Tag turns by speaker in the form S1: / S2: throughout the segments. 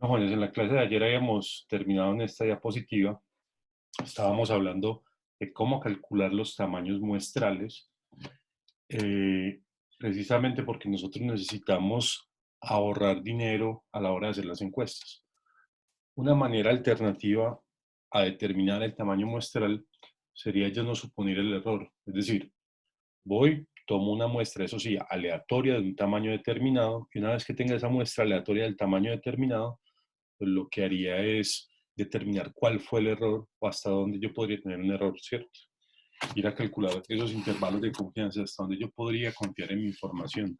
S1: No, Juanes, en la clase de ayer habíamos terminado en esta diapositiva. Estábamos hablando de cómo calcular los tamaños muestrales, eh, precisamente porque nosotros necesitamos ahorrar dinero a la hora de hacer las encuestas. Una manera alternativa a determinar el tamaño muestral sería ya no suponer el error. Es decir, tomo una muestra, eso sí, aleatoria de un tamaño determinado, y una vez que tenga esa muestra aleatoria del tamaño determinado, pues lo que haría es determinar cuál fue el error o hasta dónde yo podría tener un error, ¿cierto? Ir a calcular esos intervalos de confianza, hasta dónde yo podría confiar en mi información.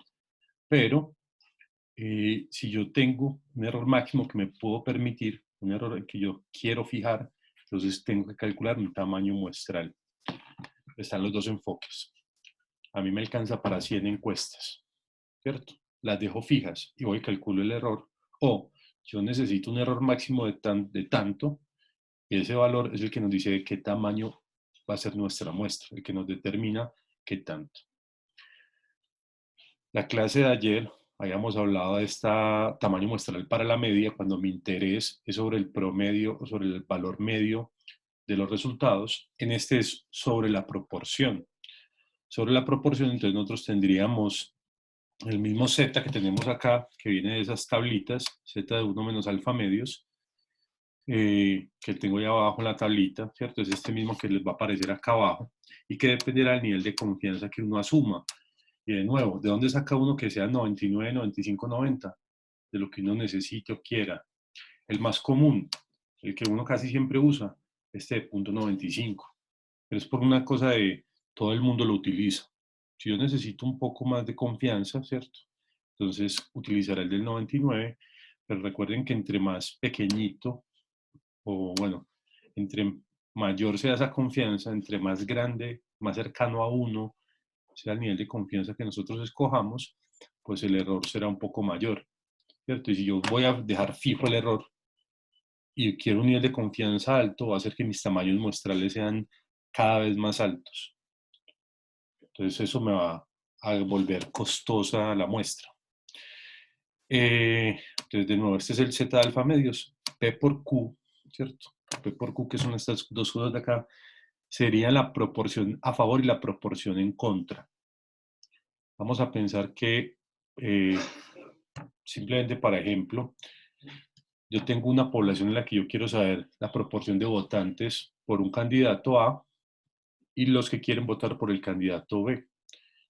S1: Pero si yo tengo un error máximo que me puedo permitir, un error que yo quiero fijar, entonces tengo que calcular un tamaño muestral. Están los dos enfoques. A mí me alcanza para 100 encuestas, ¿cierto? Las dejo fijas y voy y calculo el error. O yo necesito un error máximo de tanto, y ese valor es el que nos dice de qué tamaño va a ser nuestra muestra, el que nos determina qué tanto. La clase de ayer habíamos hablado de este tamaño muestral para la media, cuando mi interés es sobre el promedio o sobre el valor medio de los resultados. En este es sobre la proporción. Sobre la proporción, entonces nosotros tendríamos el mismo z que tenemos acá, que viene de esas tablitas, z de 1 menos alfa medios, que tengo ahí abajo en la tablita, ¿cierto? Es este mismo que les va a aparecer acá abajo y que dependerá del nivel de confianza que uno asuma. Y de nuevo, ¿de dónde saca uno que sea 99, 95, 90? De lo que uno necesite o quiera. El más común, el que uno casi siempre usa, este de punto 95. Pero es por una cosa de todo el mundo lo utiliza. Si yo necesito un poco más de confianza, ¿cierto? Entonces utilizaré el del 99, pero recuerden que entre más pequeñito, o bueno, entre mayor sea esa confianza, entre más grande, más cercano a uno sea el nivel de confianza que nosotros escojamos, pues el error será un poco mayor, ¿cierto? Y si yo voy a dejar fijo el error y quiero un nivel de confianza alto, va a hacer que mis tamaños muestrales sean cada vez más altos. Entonces eso me va a volver costosa la muestra. Entonces, de nuevo, este es el Z de alfa medios, P por Q, ¿cierto? P por Q, que son estas dos cosas de acá, sería la proporción a favor y la proporción en contra. Vamos a pensar que, simplemente para ejemplo, yo tengo una población en la que yo quiero saber la proporción de votantes por un candidato A y los que quieren votar por el candidato B.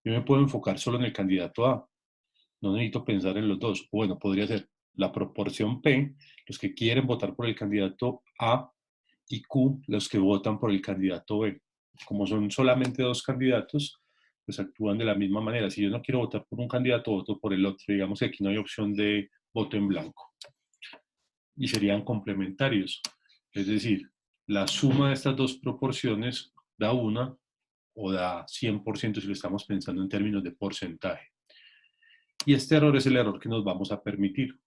S1: Yo me puedo enfocar solo en el candidato A, no necesito pensar en los dos. Bueno, podría ser la proporción P, los que quieren votar por el candidato A, y Q, los que votan por el candidato B. Como son solamente dos candidatos, pues actúan de la misma manera. Si yo no quiero votar por un candidato, voto por el otro. Digamos que aquí no hay opción de voto en blanco. Y serían complementarios. Es decir, la suma de estas dos proporciones da una o da 100% si lo estamos pensando en términos de porcentaje. Y este error es el error que nos vamos a permitir.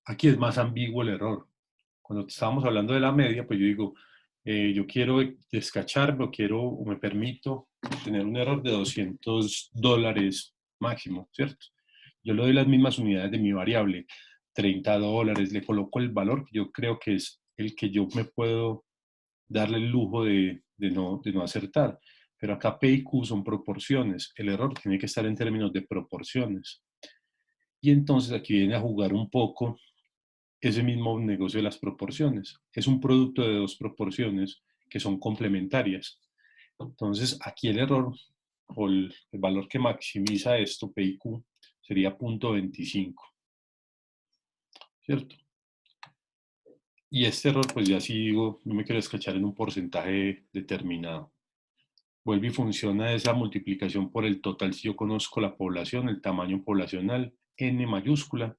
S1: Aquí es más ambiguo el error. Cuando estábamos hablando de la media, pues yo digo, yo quiero descacharme o me permito tener un error de $200 máximo, ¿cierto? Yo le doy las mismas unidades de mi variable, $30, le coloco el valor que yo creo que es el que yo me puedo darle el lujo de no acertar. Pero acá P y Q son proporciones. El error tiene que estar en términos de proporciones. Y entonces aquí viene a jugar un poco ese mismo negocio de las proporciones. Es un producto de dos proporciones que son complementarias. Entonces, aquí el error o el valor que maximiza esto, P y Q, sería 0.25, ¿cierto? Y este error, pues ya sí digo, no me quiero escachar en un porcentaje determinado. Vuelve y funciona esa multiplicación por el total si yo conozco la población, el tamaño poblacional, N mayúscula,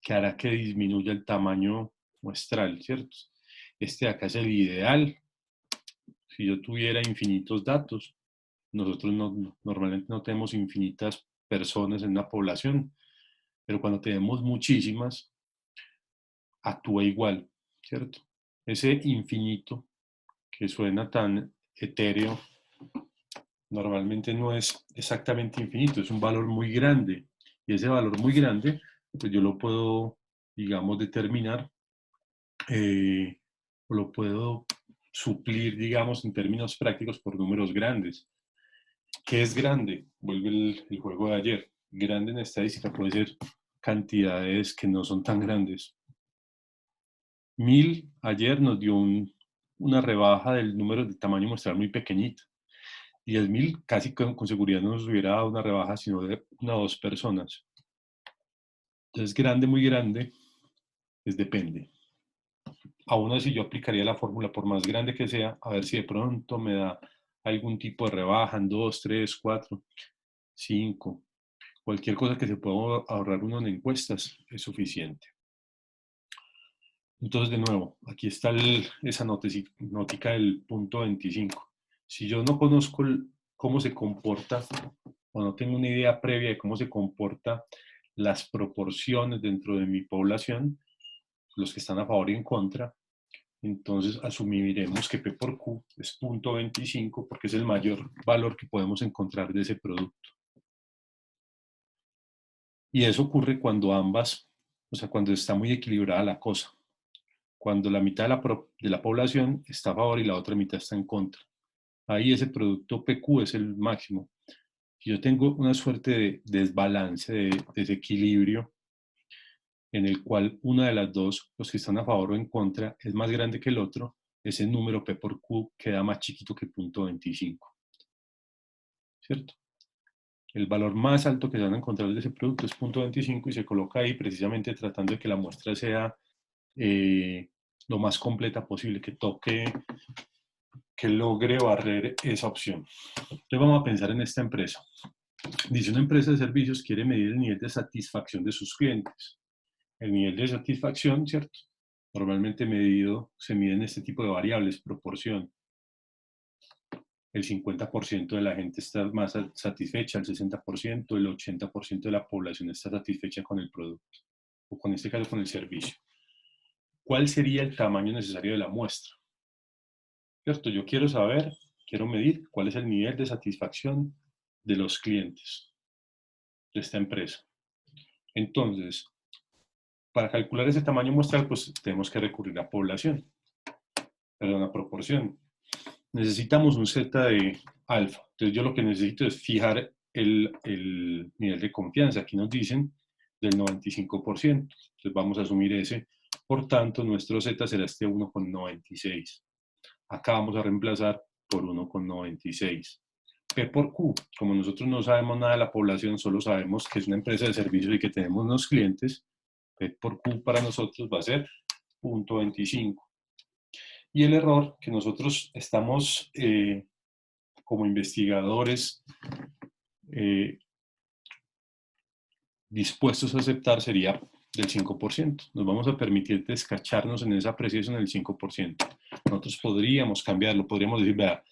S1: que hará que disminuya el tamaño muestral, ¿cierto? Este de acá es el ideal. Si yo tuviera infinitos datos, nosotros normalmente no tenemos infinitas personas en una población, pero cuando tenemos muchísimas, actúa igual, ¿cierto? Ese infinito que suena tan etéreo, normalmente no es exactamente infinito, es un valor muy grande. Y ese valor muy grande, pues yo lo puedo digamos, determinar, o lo puedo suplir, digamos, en términos prácticos por números grandes. ¿Qué es grande? Vuelve el juego de ayer. Grande en estadística puede ser cantidades que no son tan grandes. 1000 ayer nos dio una rebaja del número de tamaño muestral muy pequeñito. 10.000 casi con seguridad no nos hubiera dado una rebaja, sino de 1 o 2 personas. Entonces, grande, muy grande, es depende. Aún así, yo aplicaría la fórmula por más grande que sea, a ver si de pronto me da algún tipo de rebaja en 2, 3, 4, 5. Cualquier cosa que se pueda ahorrar uno en encuestas es suficiente. Entonces, de nuevo, aquí está esa notica del punto 25. Si yo no conozco cómo se comporta, o no tengo una idea previa de cómo se comportan las proporciones dentro de mi población, los que están a favor y en contra, entonces asumiremos que P por Q es 0.25 porque es el mayor valor que podemos encontrar de ese producto. Y eso ocurre cuando ambas, o sea, cuando está muy equilibrada la cosa. Cuando la mitad de la población está a favor y la otra mitad está en contra. Ahí ese producto PQ es el máximo. Si yo tengo una suerte de desbalance, de desequilibrio, en el cual una de las dos, los que están a favor o en contra, es más grande que el otro, ese número P por Q queda más chiquito que 0.25. ¿Cierto? El valor más alto que se van a encontrar de ese producto es 0.25 y se coloca ahí precisamente tratando de que la muestra sea lo más completa posible, que logre barrer esa opción. Entonces vamos a pensar en esta empresa. Dice, una empresa de servicios quiere medir el nivel de satisfacción de sus clientes. El nivel de satisfacción, ¿cierto? Normalmente se mide en este tipo de variables, proporción. El 50% de la gente está más satisfecha, el 60%, el 80% de la población está satisfecha con el producto, o con este caso con el servicio. ¿Cuál sería el tamaño necesario de la muestra? ¿Cierto? Yo quiero medir cuál es el nivel de satisfacción de los clientes de esta empresa. Entonces, para calcular ese tamaño muestral, pues tenemos que recurrir a población, perdón, a proporción. Necesitamos un Z de alfa. Entonces yo lo que necesito es fijar el nivel de confianza. Aquí nos dicen del 95%. Entonces vamos a asumir ese. Por tanto, nuestro Z será este 1,96. Acá vamos a reemplazar por 1,96. P por Q, como nosotros no sabemos nada de la población, solo sabemos que es una empresa de servicios y que tenemos unos clientes, P por Q para nosotros va a ser 0.25. Y el error que nosotros estamos como investigadores dispuestos a aceptar sería del 5%. Nos vamos a permitir descacharnos en esa apreciación del 5%. Nosotros podríamos cambiarlo, podríamos decir, vea,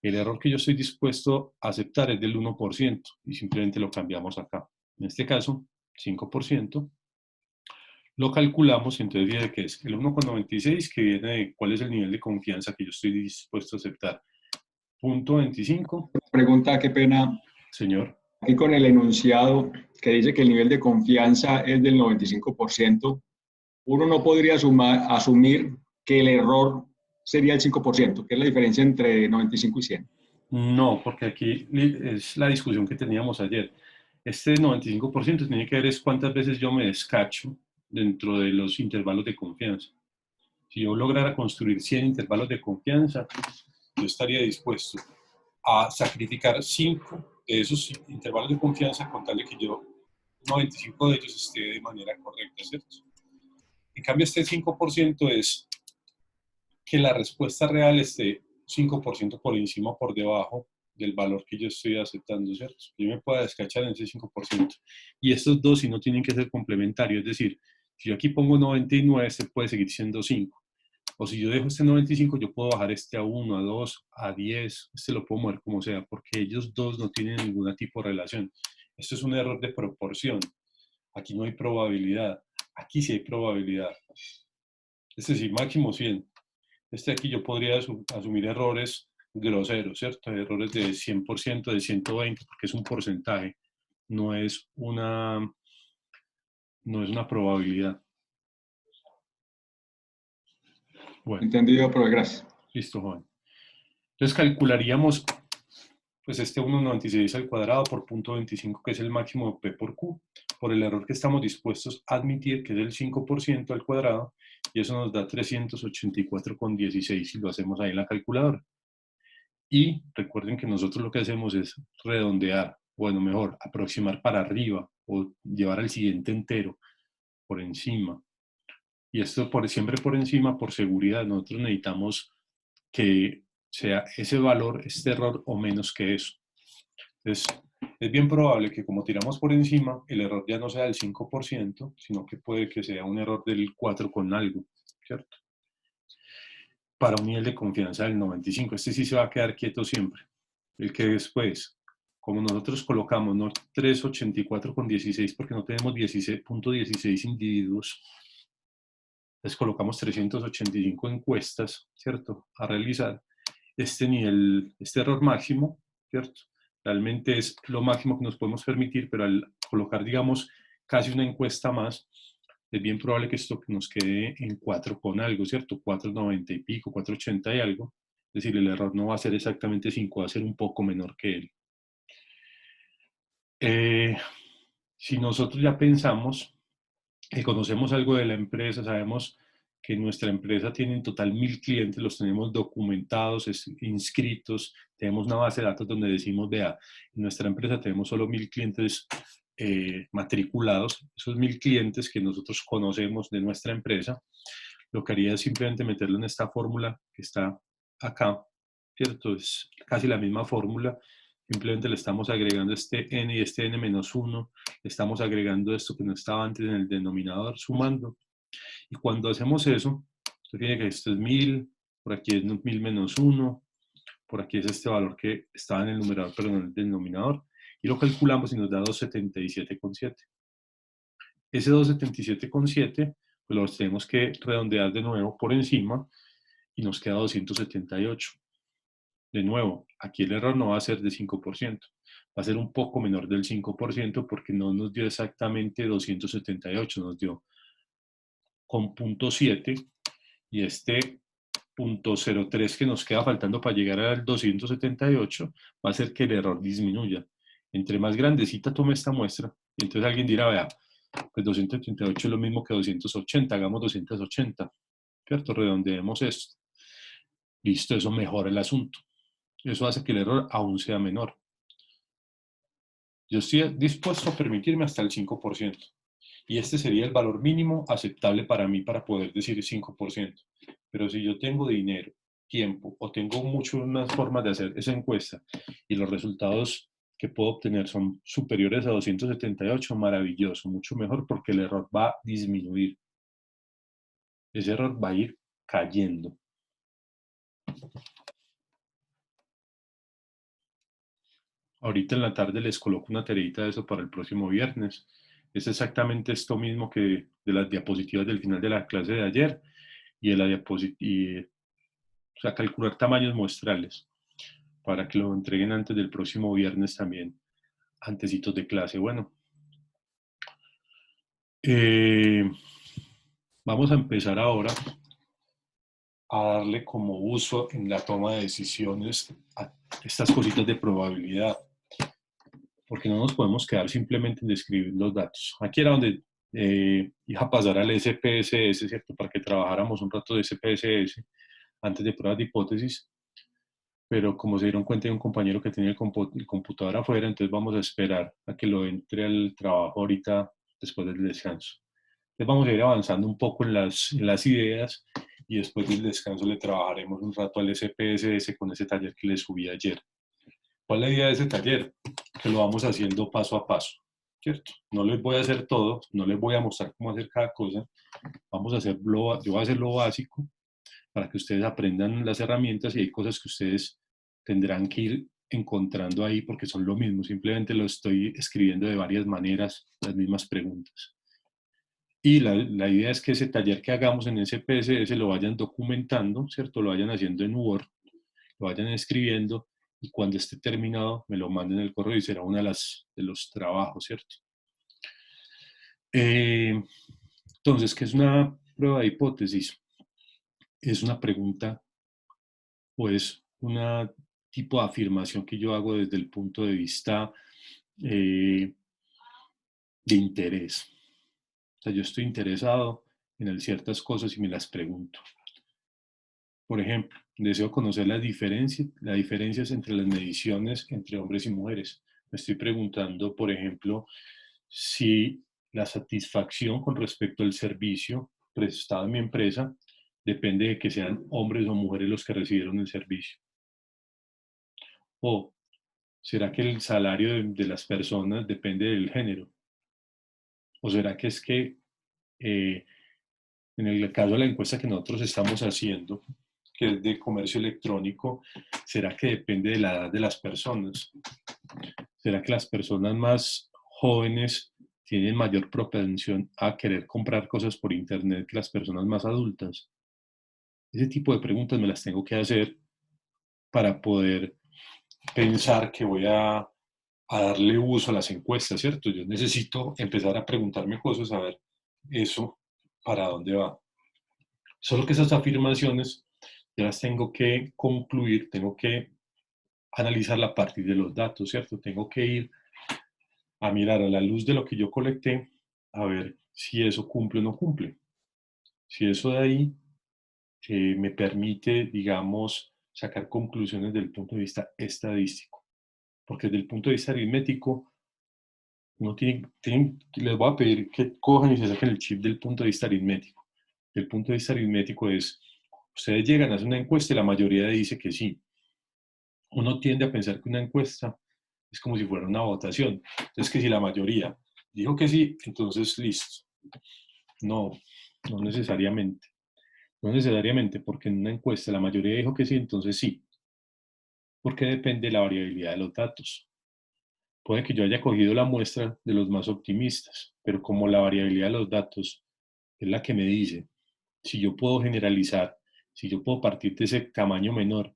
S1: el error que yo estoy dispuesto a aceptar es del 1% y simplemente lo cambiamos acá. En este caso, 5%. Lo calculamos y entonces viene que es el 1,96 que viene de cuál es el nivel de confianza que yo estoy dispuesto a aceptar. 0.25.
S2: Pregunta, qué pena.
S1: Señor.
S2: Aquí con el enunciado que dice que el nivel de confianza es del 95%, uno no podría asumir que el error sería el 5%, que es la diferencia entre 95 y 100.
S1: No, porque aquí es la discusión que teníamos ayer. Este 95% tiene que ver es cuántas veces yo me descacho dentro de los intervalos de confianza. Si yo lograra construir 100 intervalos de confianza, yo estaría dispuesto a sacrificar 5 de esos intervalos de confianza con tal de que yo 95 de ellos esté de manera correcta, ¿cierto? En cambio, este 5% es que la respuesta real esté 5% por encima o por debajo del valor que yo estoy aceptando, ¿cierto? Yo me puedo descachar en ese 5%. Y estos dos, si no, tienen que ser complementarios. Es decir, si yo aquí pongo 99, este puede seguir siendo 5. O si yo dejo este 95, yo puedo bajar este a 1, a 2, a 10. Este lo puedo mover como sea, porque ellos dos no tienen ningún tipo de relación. Esto es un error de proporción. Aquí no hay probabilidad. Aquí sí hay probabilidad. Es decir, máximo 100. Este aquí yo podría asumir errores groseros, ¿cierto? Errores de 100%, de 120, porque es un porcentaje, no es una probabilidad. Bueno,
S2: Entendido, profe, gracias.
S1: listo, joven. Entonces calcularíamos pues este 1,96 al cuadrado por 0,25, que es el máximo de P por Q, por el error que estamos dispuestos a admitir, que es el 5% al cuadrado, y eso nos da 384,16 si lo hacemos ahí en la calculadora. Y recuerden que nosotros lo que hacemos es redondear, bueno, mejor, aproximar para arriba o llevar al siguiente entero por encima. Y esto siempre por encima, por seguridad, nosotros necesitamos que sea ese valor, este error o menos que eso. Entonces, es bien probable que como tiramos por encima, el error ya no sea del 5%, sino que puede que sea un error del 4 con algo, ¿cierto? Para un nivel de confianza del 95. Este sí se va a quedar quieto siempre. El que después, como nosotros colocamos no 384,16 porque no tenemos 16.16 individuos, les colocamos 385 encuestas, ¿cierto? A realizar este nivel, este error máximo, ¿cierto? Realmente es lo máximo que nos podemos permitir, pero al colocar, digamos, casi una encuesta más, es bien probable que esto nos quede en 4 con algo, ¿cierto? 4,90 y pico, 4,80 y algo. Es decir, el error no va a ser exactamente 5, va a ser un poco menor que él. Si nosotros ya pensamos y conocemos algo de la empresa, sabemos que nuestra empresa tiene en total 1.000 clientes, los tenemos documentados, inscritos, tenemos una base de datos donde decimos, vea, en nuestra empresa tenemos solo 1.000 clientes matriculados, esos 1.000 clientes que nosotros conocemos de nuestra empresa, lo que haría es simplemente meterlo en esta fórmula que está acá, ¿cierto? Es casi la misma fórmula, simplemente le estamos agregando este n y este n menos 1, le estamos agregando esto que no estaba antes en el denominador, sumando. Y cuando hacemos eso, usted tiene que esto es 1.000, por aquí es 1.000 menos 1, por aquí es este valor que estaba en el numerador, pero no en el denominador, y lo calculamos y nos da 277,7. Ese 277,7 pues lo tenemos que redondear de nuevo por encima y nos queda 278. De nuevo, aquí el error no va a ser de 5%, va a ser un poco menor del 5% porque no nos dio exactamente 278, nos dio con 0,7 y este 0,03 que nos queda faltando para llegar al 278 va a hacer que el error disminuya. Entre más grandecita tome esta muestra, y entonces alguien dirá, vea, pues 278 es lo mismo que 280, hagamos 280, ¿cierto? Redondeemos esto. Listo, eso mejora el asunto. Eso hace que el error aún sea menor. Yo estoy dispuesto a permitirme hasta el 5%. Y este sería el valor mínimo aceptable para mí para poder decir 5%. Pero si yo tengo dinero, tiempo o tengo muchas formas de hacer esa encuesta y los resultados que puedo obtener son superiores a 278, maravilloso, mucho mejor porque el error va a disminuir. Ese error va a ir cayendo. Ahorita en la tarde les coloco una tareita de eso para el próximo viernes. Es exactamente esto mismo que de las diapositivas del final de la clase de ayer y de la diapositiva, o sea, calcular tamaños muestrales para que lo entreguen antes del próximo viernes también, antecitos de clase. Bueno, vamos a empezar ahora a darle como uso en la toma de decisiones a estas cositas de probabilidad, porque no nos podemos quedar simplemente en describir los datos. Aquí era donde iba a pasar al SPSS, ¿cierto? Para que trabajáramos un rato de SPSS antes de pruebas de hipótesis, pero como se dieron cuenta de un compañero que tenía el computador afuera, entonces vamos a esperar a que lo entre al trabajo ahorita después del descanso. Entonces vamos a ir avanzando un poco en las ideas y después del descanso le trabajaremos un rato al SPSS con ese taller que les subí ayer. ¿Cuál es la idea de ese taller? Que lo vamos haciendo paso a paso, ¿cierto? No les voy a hacer todo, no les voy a mostrar cómo hacer cada cosa. Vamos a hacer yo voy a hacer lo básico para que ustedes aprendan las herramientas y hay cosas que ustedes tendrán que ir encontrando ahí porque son lo mismo, simplemente lo estoy escribiendo de varias maneras, las mismas preguntas. Y la idea es que ese taller que hagamos en ese PSS lo vayan documentando, ¿cierto? Lo vayan haciendo en Word, lo vayan escribiendo y cuando esté terminado me lo manden el correo y será uno de los trabajos, ¿cierto? Entonces, ¿qué es una prueba de hipótesis? es una pregunta o es un tipo de afirmación que yo hago desde el punto de vista de interés. O sea, yo estoy interesado en ciertas cosas y me las pregunto. Por ejemplo, deseo conocer las diferencias entre las mediciones entre hombres y mujeres. Me estoy preguntando, por ejemplo, si la satisfacción con respecto al servicio prestado en mi empresa depende de que sean hombres o mujeres los que recibieron el servicio. O será que el salario de las personas depende del género. O será que es que eh, en el caso de la encuesta que nosotros estamos haciendo, que es de comercio electrónico, ¿será que depende de la edad de las personas? ¿Será que las personas más jóvenes tienen mayor propensión a querer comprar cosas por internet que las personas más adultas? Ese tipo de preguntas me las tengo que hacer para poder pensar que voy a darle uso a las encuestas, ¿cierto? Yo necesito empezar a preguntarme cosas, a ver eso para dónde va. Solo que esas afirmaciones ya las tengo que concluir, tengo que analizarla a partir de los datos, ¿cierto? Tengo que ir a mirar a la luz de lo que yo colecté, a ver si eso cumple o no cumple. Si eso de ahí me permite, digamos, sacar conclusiones desde el punto de vista estadístico. Porque desde el punto de vista aritmético, uno les voy a pedir que cojan y se saquen el chip del punto de vista aritmético. El punto de vista aritmético es, ustedes llegan a hacer una encuesta y la mayoría dice que sí. Uno tiende a pensar que una encuesta es como si fuera una votación. Entonces, que si la mayoría dijo que sí, entonces listo. No, no necesariamente. No necesariamente, porque en una encuesta la mayoría dijo que sí, entonces sí. Porque depende de la variabilidad de los datos. Puede que yo haya cogido la muestra de los más optimistas, pero como la variabilidad de los datos es la que me dice si yo puedo generalizar, si yo puedo partir de ese tamaño menor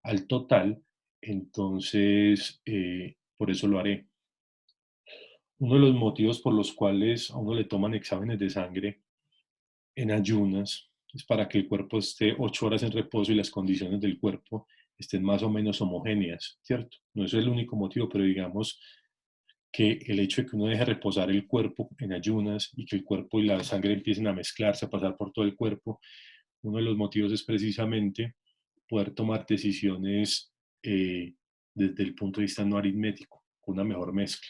S1: al total, entonces por eso lo haré. Uno de los motivos por los cuales a uno le toman exámenes de sangre en ayunas es para que el cuerpo esté 8 horas en reposo y las condiciones del cuerpo estén más o menos homogéneas, ¿cierto? No es el único motivo, pero digamos que el hecho de que uno deje reposar el cuerpo en ayunas y que el cuerpo y la sangre empiecen a mezclarse, a pasar por todo el cuerpo, uno de los motivos es precisamente poder tomar decisiones desde el punto de vista no aritmético, con una mejor mezcla.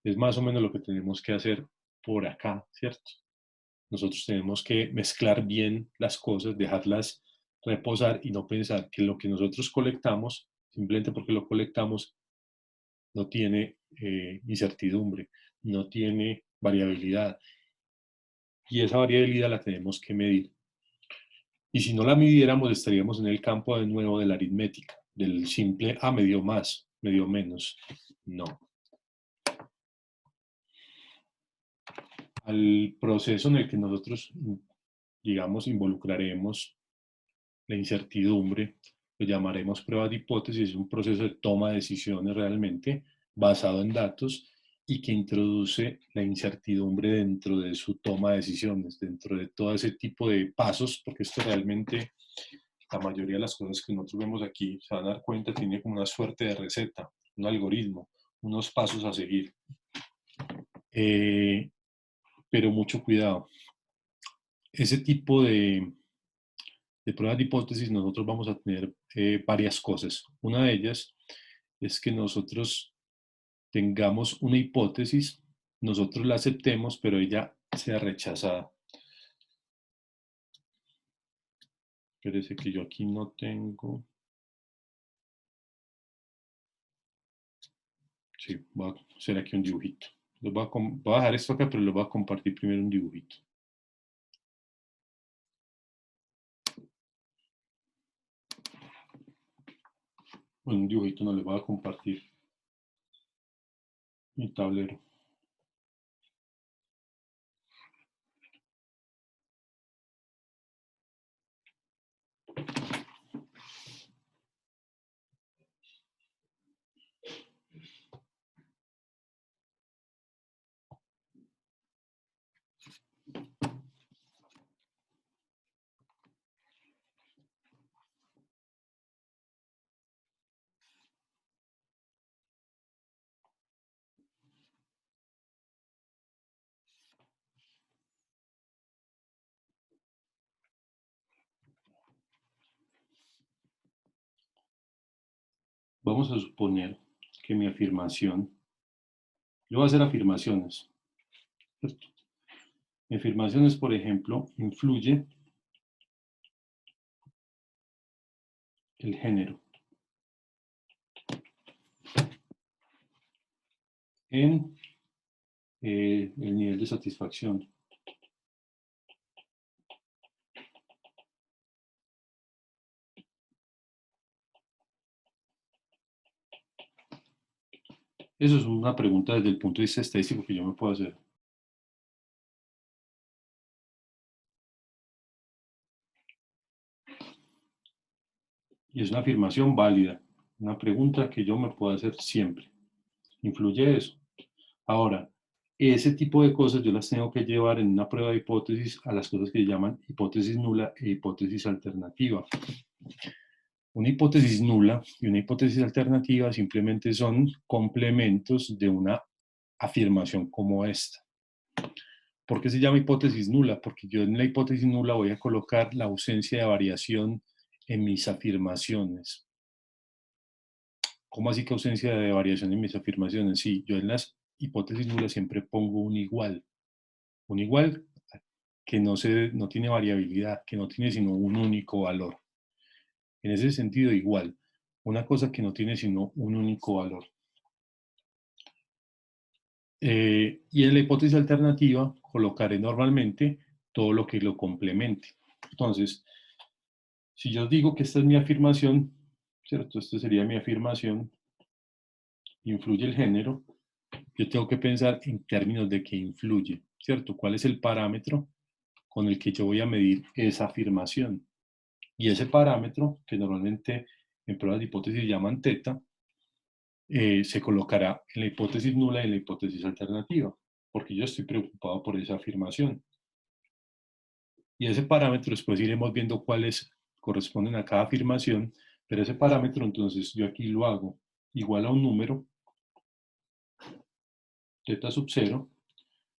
S1: Es más o menos lo que tenemos que hacer por acá, ¿cierto? Nosotros tenemos que mezclar bien las cosas, dejarlas reposar y no pensar que lo que nosotros colectamos, simplemente porque lo colectamos, no tiene incertidumbre, no tiene variabilidad. Y esa variabilidad la tenemos que medir. Y si no la midiéramos, estaríamos en el campo de nuevo de la aritmética, del simple, me dio más, me dio menos. No. Al proceso en el que nosotros, digamos, involucraremos la incertidumbre, lo llamaremos prueba de hipótesis, es un proceso de toma de decisiones realmente basado en datos y que introduce la incertidumbre dentro de su toma de decisiones, dentro de todo ese tipo de pasos, porque esto realmente, la mayoría de las cosas que nosotros vemos aquí, se van a dar cuenta, tiene como una suerte de receta, un algoritmo, unos pasos a seguir. Pero mucho cuidado. Ese tipo de pruebas de hipótesis nosotros vamos a tener varias cosas. Una de ellas es que nosotros tengamos una hipótesis, nosotros la aceptemos, pero ella sea rechazada. Parece que yo aquí no tengo. Sí, voy a hacer aquí un dibujito. Voy a dejar esto acá, pero lo voy a compartir primero un dibujito. Bueno, un dibujito no le voy a compartir mi tablero. vamos a suponer que mi afirmación, yo voy a hacer afirmaciones, ¿cierto? Mi afirmación es, por ejemplo, influye el género en el nivel de satisfacción. Eso es una pregunta desde el punto de vista estadístico que yo me puedo hacer. Y es una afirmación válida, una pregunta que yo me puedo hacer siempre. ¿Influye eso? Ahora, ese tipo de cosas yo las tengo que llevar en una prueba de hipótesis a las cosas que se llaman hipótesis nula e hipótesis alternativa. Una hipótesis nula y una hipótesis alternativa simplemente son complementos de una afirmación como esta. ¿Por qué se llama hipótesis nula? Porque yo en la hipótesis nula voy a colocar la ausencia de variación en mis afirmaciones. ¿Cómo así que ausencia de variación en mis afirmaciones? Sí, yo en las hipótesis nulas siempre pongo un igual. Un igual que no tiene variabilidad, que no tiene sino un único valor. En ese sentido, igual. Una cosa que no tiene sino un único valor. Y en la hipótesis alternativa colocaré normalmente todo lo que lo complemente. Entonces, si yo digo que esta es mi afirmación, ¿cierto? Esta sería mi afirmación, influye el género, yo tengo que pensar en términos de qué influye, ¿cierto? ¿Cuál es el parámetro con el que yo voy a medir esa afirmación? Y ese parámetro, que normalmente en pruebas de hipótesis llaman teta, se colocará en la hipótesis nula y en la hipótesis alternativa, porque yo estoy preocupado por esa afirmación. Y ese parámetro después iremos viendo cuáles corresponden a cada afirmación, pero ese parámetro entonces yo aquí lo hago igual a un número, teta sub 0,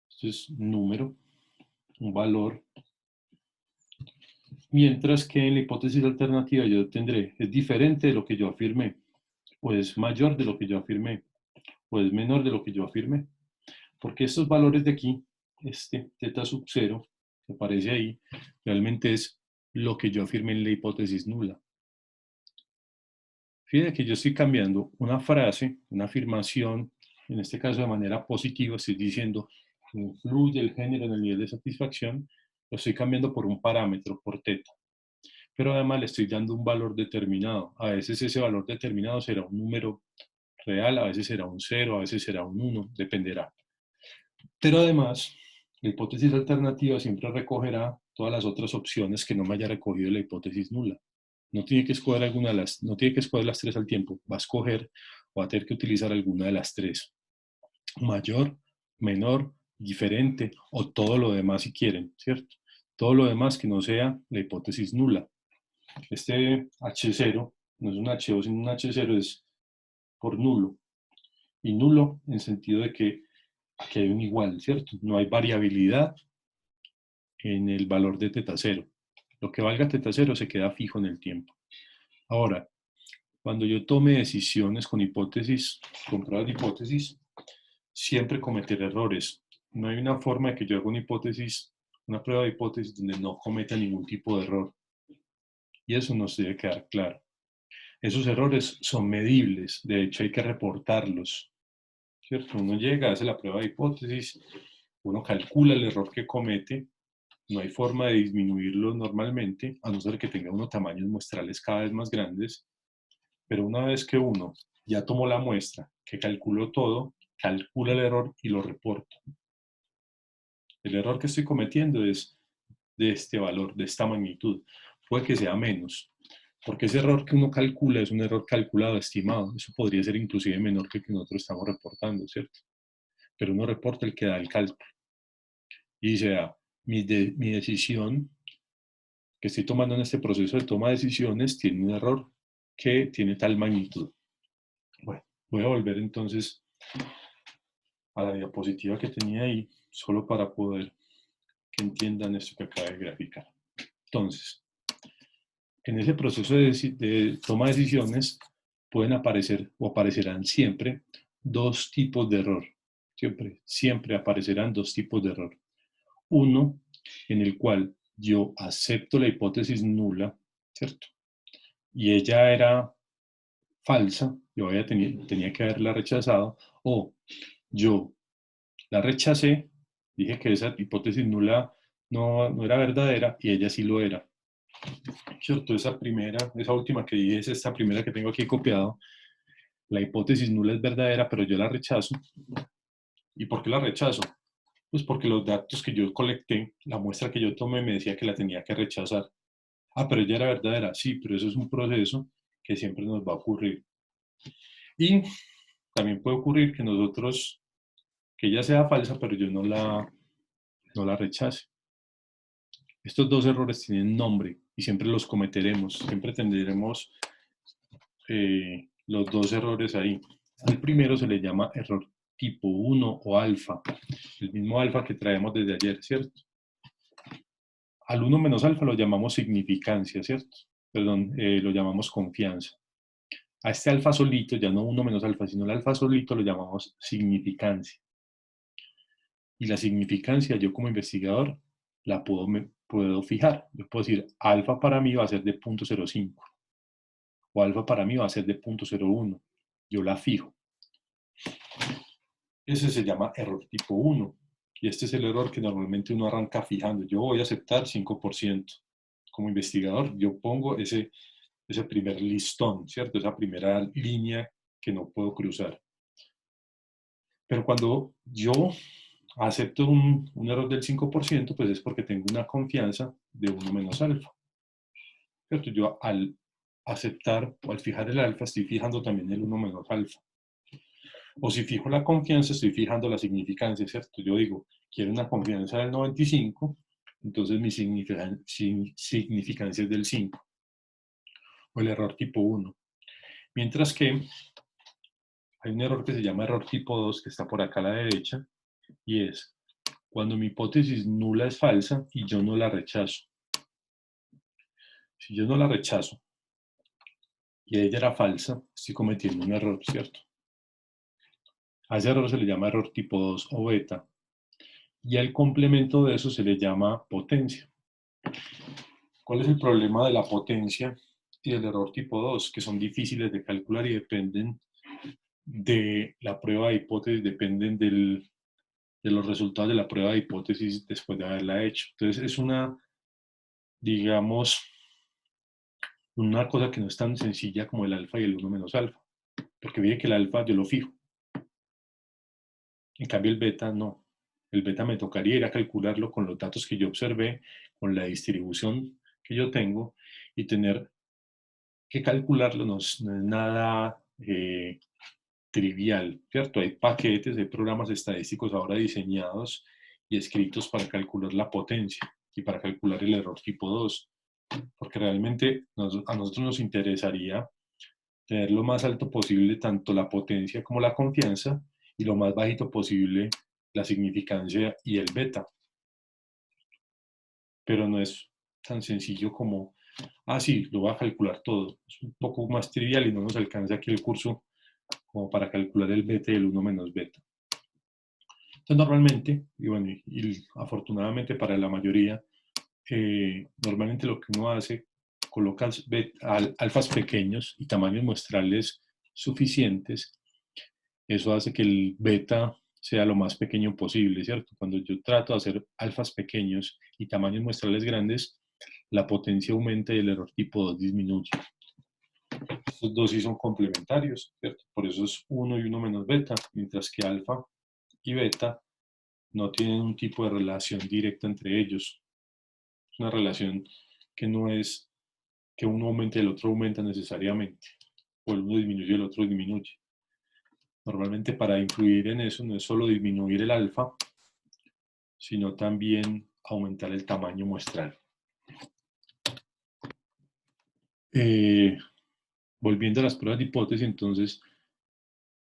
S1: esto es un número, un valor, mientras que en la hipótesis alternativa yo tendré, es diferente de lo que yo afirmé, o es mayor de lo que yo afirmé, o es menor de lo que yo afirmé, porque estos valores de aquí, este teta sub 0, que aparece ahí, realmente es lo que yo afirmé en la hipótesis nula. Fíjense que yo estoy cambiando una frase, una afirmación, en este caso de manera positiva, estoy diciendo que influye el género en el nivel de satisfacción, lo estoy cambiando por un parámetro, por teta. Pero además le estoy dando un valor determinado. A veces ese valor determinado será un número real, a veces será un 0, a veces será un 1, dependerá. Pero además, la hipótesis alternativa siempre recogerá todas las otras opciones que no me haya recogido la hipótesis nula. No tiene que escoger alguna de las, no tiene que escoger las tres al tiempo, va a escoger o va a tener que utilizar alguna de las tres. Mayor, menor, diferente o todo lo demás si quieren, ¿cierto? Todo lo demás que no sea la hipótesis nula. Este H0 no es un H2 sino un H0, es por nulo. Y nulo en sentido de que aquí hay un igual, ¿cierto? No hay variabilidad en el valor de teta 0. Lo que valga teta 0 se queda fijo en el tiempo. Ahora, cuando yo tome decisiones con hipótesis, con pruebas de hipótesis, siempre cometeré errores. No hay una forma de que yo haga una hipótesis, una prueba de hipótesis donde no cometa ningún tipo de error. Y eso nos debe quedar claro. Esos errores son medibles, de hecho hay que reportarlos, ¿cierto? Uno llega, hace la prueba de hipótesis, uno calcula el error que comete, no hay forma de disminuirlo normalmente, a no ser que tenga uno tamaños muestrales cada vez más grandes, pero una vez que uno ya tomó la muestra, que calculó todo, calcula el error y lo reporta. El error que estoy cometiendo es de este valor, de esta magnitud. Puede que sea menos, porque ese error que uno calcula es un error calculado, estimado. Eso podría ser inclusive menor que el que nosotros estamos reportando, ¿cierto? Pero uno reporta el que da el cálculo. Y dice, mi decisión que estoy tomando en este proceso de toma de decisiones tiene un error que tiene tal magnitud. Bueno, voy a volver entonces a la diapositiva que tenía ahí, solo para poder que entiendan esto que acabo de graficar. Entonces, en ese proceso de toma de decisiones, pueden aparecer o aparecerán siempre dos tipos de error. Siempre aparecerán dos tipos de error. Uno en el cual yo acepto la hipótesis nula, ¿cierto? Y ella era falsa, tenía que haberla rechazado, o yo la rechacé, dije que esa hipótesis nula no era verdadera y ella sí lo era. ¿Cierto? Esa última que dije es esta primera que tengo aquí copiado. La hipótesis nula es verdadera, pero yo la rechazo. ¿Y por qué la rechazo? Pues porque los datos que yo colecté, la muestra que yo tomé me decía que la tenía que rechazar. Ah, pero ella era verdadera. Sí, pero eso es un proceso que siempre nos va a ocurrir. Y también puede ocurrir que ella sea falsa, pero yo no la rechace. Estos dos errores tienen nombre y siempre los cometeremos. Siempre tendremos los dos errores ahí. Al primero se le llama error tipo 1 o alfa. El mismo alfa que traemos desde ayer, ¿cierto? Al 1 menos alfa lo llamamos significancia, ¿cierto? Perdón, lo llamamos confianza. A este alfa solito, ya no 1 menos alfa, sino el alfa solito lo llamamos significancia. Y la significancia, yo como investigador, la puedo fijar. Yo puedo decir, alfa para mí va a ser de 0.05 o alfa para mí va a ser de 0.01. Yo la fijo. Ese se llama error tipo 1. Y este es el error que normalmente uno arranca fijando. Yo voy a aceptar 5%. Como investigador, yo pongo ese primer listón, ¿cierto? Esa primera línea que no puedo cruzar. Pero cuando yo acepto un error del 5%, pues es porque tengo una confianza de 1 menos alfa. ¿Cierto? Yo al aceptar o al fijar el alfa, estoy fijando también el 1 menos alfa. O si fijo la confianza, estoy fijando la significancia, ¿cierto? Yo digo, quiero una confianza del 95, entonces mi significancia es del 5. O el error tipo 1. Mientras que hay un error que se llama error tipo 2, que está por acá a la derecha, y es cuando mi hipótesis nula es falsa y yo no la rechazo. Si yo no la rechazo y ella era falsa, estoy cometiendo un error, ¿cierto? A ese error se le llama error tipo 2 o beta. Y al complemento de eso se le llama potencia. ¿Cuál es el problema de la potencia y del error tipo 2? Que son difíciles de calcular y dependen de la prueba de hipótesis, dependen de los resultados de la prueba de hipótesis después de haberla hecho. Entonces es digamos, una cosa que no es tan sencilla como el alfa y el 1 menos alfa. Porque mire que el alfa yo lo fijo. En cambio el beta no. El beta me tocaría ir a calcularlo con los datos que yo observé, con la distribución que yo tengo, y tener que calcularlo no es nada trivial, ¿cierto? Hay paquetes, hay programas estadísticos ahora diseñados y escritos para calcular la potencia y para calcular el error tipo 2, porque realmente a nosotros nos interesaría tener lo más alto posible tanto la potencia como la confianza y lo más bajito posible la significancia y el beta. Pero no es tan sencillo como, sí, lo voy a calcular todo. Es un poco más trivial y no nos alcanza aquí el curso como para calcular el beta y el 1 menos beta. Entonces normalmente, y bueno, y afortunadamente para la mayoría, normalmente lo que uno hace, coloca alfas pequeños y tamaños muestrales suficientes. Eso hace que el beta sea lo más pequeño posible, ¿cierto? Cuando yo trato de hacer alfas pequeños y tamaños muestrales grandes, la potencia aumenta y el error tipo 2 disminuye. Estos dos sí son complementarios, ¿cierto? Por eso es 1 y 1 menos beta, mientras que alfa y beta no tienen un tipo de relación directa entre ellos. Es una relación que no es que uno aumente y el otro aumenta necesariamente, o el uno disminuye y el otro disminuye. Normalmente para influir en eso no es solo disminuir el alfa, sino también aumentar el tamaño muestral. Volviendo a las pruebas de hipótesis, entonces,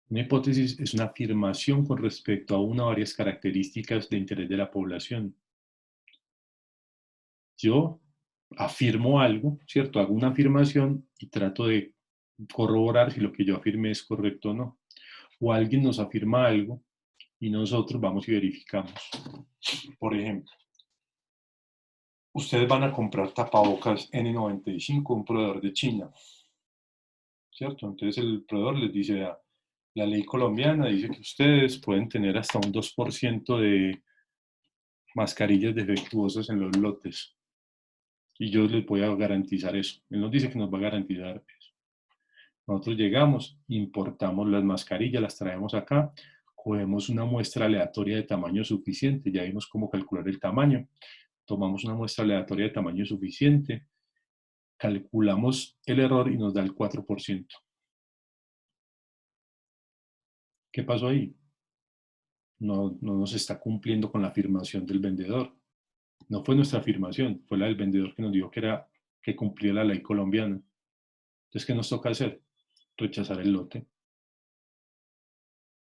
S1: una hipótesis es una afirmación con respecto a una o varias características de interés de la población. Yo afirmo algo, ¿cierto? Hago una afirmación y trato de corroborar si lo que yo afirmé es correcto o no. O alguien nos afirma algo y nosotros vamos y verificamos. Por ejemplo, ustedes van a comprar tapabocas N95, un proveedor de China, ¿cierto? Entonces el proveedor les dice, la ley colombiana dice que ustedes pueden tener hasta un 2% de mascarillas defectuosas en los lotes. Y yo les voy a garantizar eso. Él nos dice que nos va a garantizar eso. Nosotros llegamos, importamos las mascarillas, las traemos acá, cogemos una muestra aleatoria de tamaño suficiente, ya vimos cómo calcular el tamaño, tomamos una muestra aleatoria de tamaño suficiente, calculamos el error y nos da el 4%. ¿Qué pasó ahí? No nos está cumpliendo con la afirmación del vendedor. No fue nuestra afirmación, fue la del vendedor que nos dijo que cumplía la ley colombiana. Entonces, ¿qué nos toca hacer? Rechazar el lote.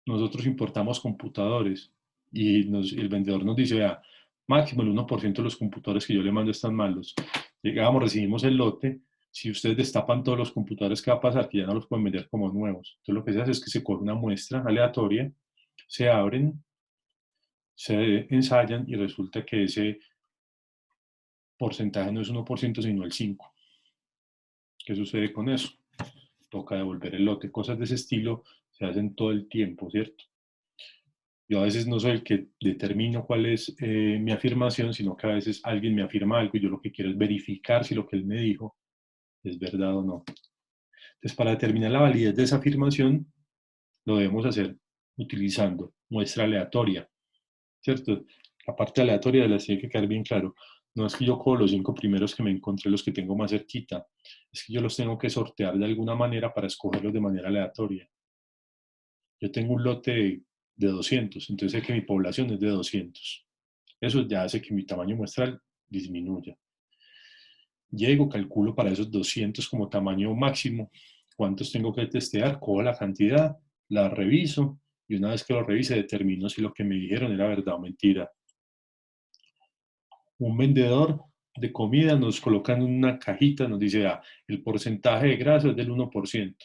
S1: Nosotros importamos computadores y el vendedor nos dice, vea, máximo el 1% de los computadores que yo le mando están malos. Llegamos, recibimos el lote, si ustedes destapan todos los computadores, ¿qué va a pasar? Que ya no los pueden vender como nuevos. Entonces lo que se hace es que se coge una muestra aleatoria, se abren, se ensayan y resulta que ese porcentaje no es 1%, sino el 5%. ¿Qué sucede con eso? Toca devolver el lote. Cosas de ese estilo se hacen todo el tiempo, ¿cierto? Yo a veces no soy el que determino cuál es mi afirmación, sino que a veces alguien me afirma algo y yo lo que quiero es verificar si lo que él me dijo es verdad o no. Entonces, para determinar la validez de esa afirmación, lo debemos hacer utilizando muestra aleatoria, ¿cierto? La parte aleatoria de las tiene que quedar bien claro. No es que yo cojo los 5 primeros que me encontré, los que tengo más cerquita. Es que yo los tengo que sortear de alguna manera para escogerlos de manera aleatoria. Yo tengo un lote de 200, entonces sé que mi población es de 200. Eso ya hace que mi tamaño muestral disminuya. Llego, calculo para esos 200 como tamaño máximo, cuántos tengo que testear, cojo la cantidad, la reviso y una vez que lo revise determino si lo que me dijeron era verdad o mentira. Un vendedor de comida nos coloca en una cajita, nos dice, el porcentaje de grasa es del 1%.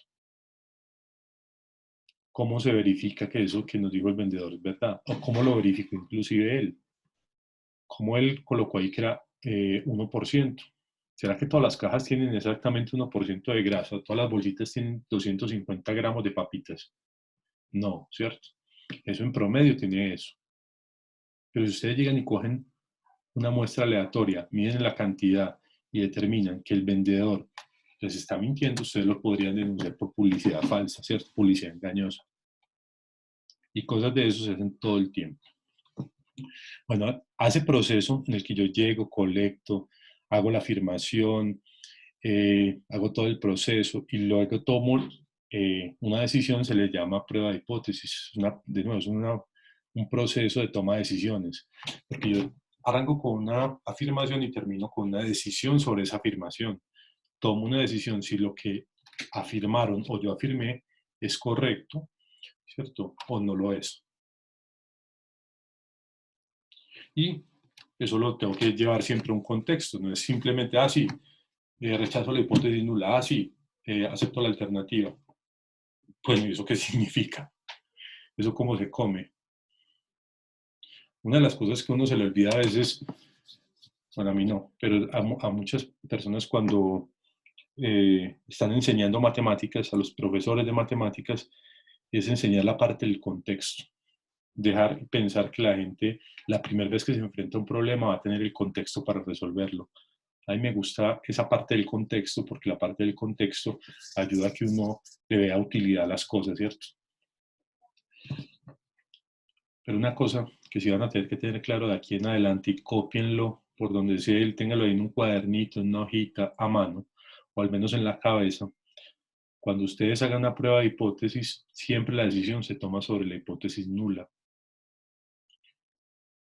S1: ¿Cómo se verifica que eso que nos dijo el vendedor es verdad? ¿O cómo lo verificó inclusive él? ¿Cómo él colocó ahí que era 1%? ¿Será que todas las cajas tienen exactamente 1% de grasa? ¿Todas las bolsitas tienen 250 gramos de papitas? No, ¿cierto? Eso en promedio tiene eso. Pero si ustedes llegan y cogen una muestra aleatoria, miden la cantidad y determinan que el vendedor les está mintiendo, ustedes lo podrían denunciar por publicidad falsa, ¿cierto? Publicidad engañosa. Y cosas de eso se hacen todo el tiempo. Bueno, a ese proceso en el que yo llego, colecto, hago la afirmación, hago todo el proceso y luego tomo una decisión, se le llama prueba de hipótesis. De nuevo, es un proceso de toma de decisiones, porque yo arranco con una afirmación y termino con una decisión sobre esa afirmación. Tomo una decisión si lo que afirmaron o yo afirmé es correcto, ¿cierto? O no lo es. Y eso lo tengo que llevar siempre a un contexto, no es simplemente, sí, rechazo la hipótesis nula, sí, acepto la alternativa. Pues, ¿eso qué significa? ¿Eso cómo se come? Una de las cosas que uno se le olvida a veces, bueno, a mí no, pero a muchas personas cuando están enseñando matemáticas, a los profesores de matemáticas, es enseñar la parte del contexto. Dejar pensar que la gente, la primera vez que se enfrenta a un problema, va a tener el contexto para resolverlo. A mí me gusta esa parte del contexto porque la parte del contexto ayuda a que uno le vea utilidad a las cosas, ¿cierto? Pero una cosa que sí van a tener que tener claro de aquí en adelante y cópienlo por donde sea, téngalo ahí en un cuadernito, en una hojita a mano, o al menos en la cabeza. Cuando ustedes hagan una prueba de hipótesis, siempre la decisión se toma sobre la hipótesis nula.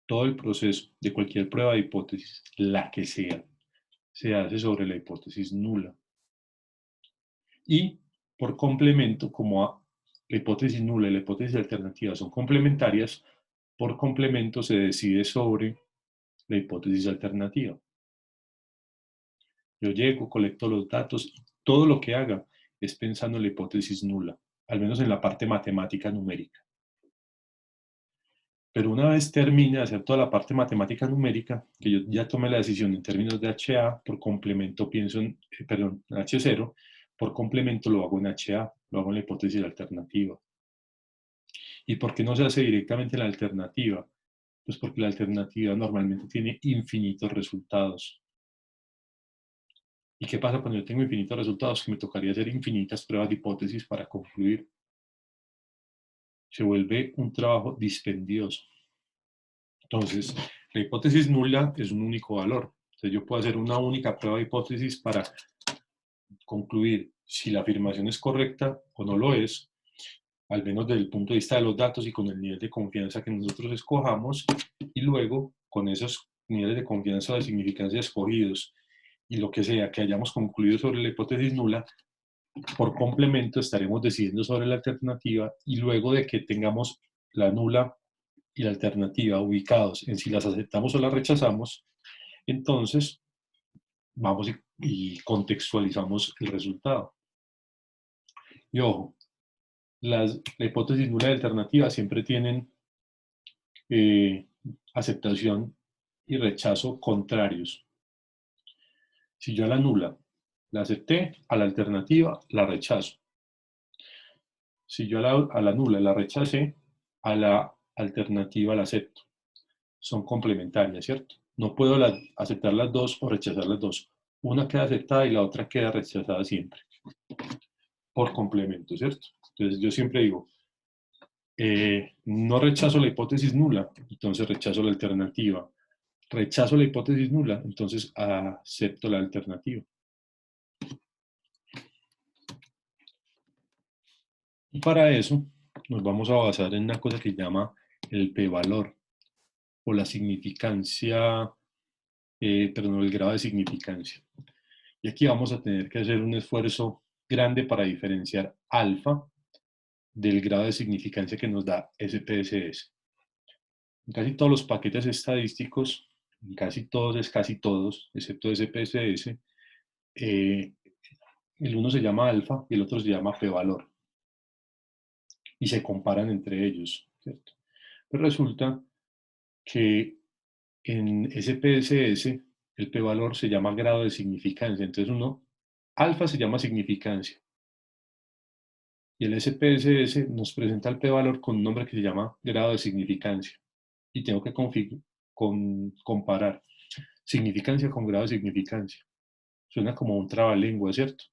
S1: Todo el proceso de cualquier prueba de hipótesis, la que sea, se hace sobre la hipótesis nula. Y por complemento, como la hipótesis nula y la hipótesis alternativa son complementarias, por complemento se decide sobre la hipótesis alternativa. Yo llego, colecto los datos, todo lo que haga es pensando en la hipótesis nula, al menos en la parte matemática numérica. Pero una vez termine de hacer toda la parte matemática numérica, que yo ya tomé la decisión en términos de HA, por complemento pienso en, perdón, H0, por complemento lo hago en HA, lo hago en la hipótesis alternativa. ¿Y por qué no se hace directamente en la alternativa? Pues porque la alternativa normalmente tiene infinitos resultados. ¿Y qué pasa cuando yo tengo infinitos resultados? Que me tocaría hacer infinitas pruebas de hipótesis para concluir. Se vuelve un trabajo dispendioso. Entonces, la hipótesis nula es un único valor. Entonces, yo puedo hacer una única prueba de hipótesis para concluir si la afirmación es correcta o no lo es, al menos desde el punto de vista de los datos y con el nivel de confianza que nosotros escojamos, y luego con esos niveles de confianza o de significancia escogidos y lo que sea que hayamos concluido sobre la hipótesis nula, por complemento estaremos decidiendo sobre la alternativa, y luego de que tengamos la nula y la alternativa ubicados en si las aceptamos o las rechazamos, entonces vamos y contextualizamos el resultado. Y ojo, la hipótesis nula y alternativa siempre tienen aceptación y rechazo contrarios. Si yo a la nula la acepté, a la alternativa la rechazo. Si yo a la nula la rechacé, a la alternativa la acepto. Son complementarias, ¿cierto? No puedo aceptar las dos o rechazar las dos. Una queda aceptada y la otra queda rechazada siempre. Por complemento, ¿cierto? Entonces yo siempre digo, no rechazo la hipótesis nula, entonces rechazo la alternativa. Rechazo la hipótesis nula, entonces acepto la alternativa. Y para eso nos vamos a basar en una cosa que se llama el p-valor, o la significancia, perdón, el grado de significancia. Y aquí vamos a tener que hacer un esfuerzo grande para diferenciar alfa del grado de significancia que nos da SPSS. En casi todos los paquetes estadísticos, en casi todos, excepto SPSS, el uno se llama alfa y el otro se llama p-valor. Y se comparan entre ellos, ¿cierto? Pero resulta que en SPSS el p-valor se llama grado de significancia. Entonces alfa se llama significancia. Y el SPSS nos presenta el p-valor con un nombre que se llama grado de significancia. Y tengo que comparar significancia con grado de significancia. Suena como un trabalengua, ¿cierto?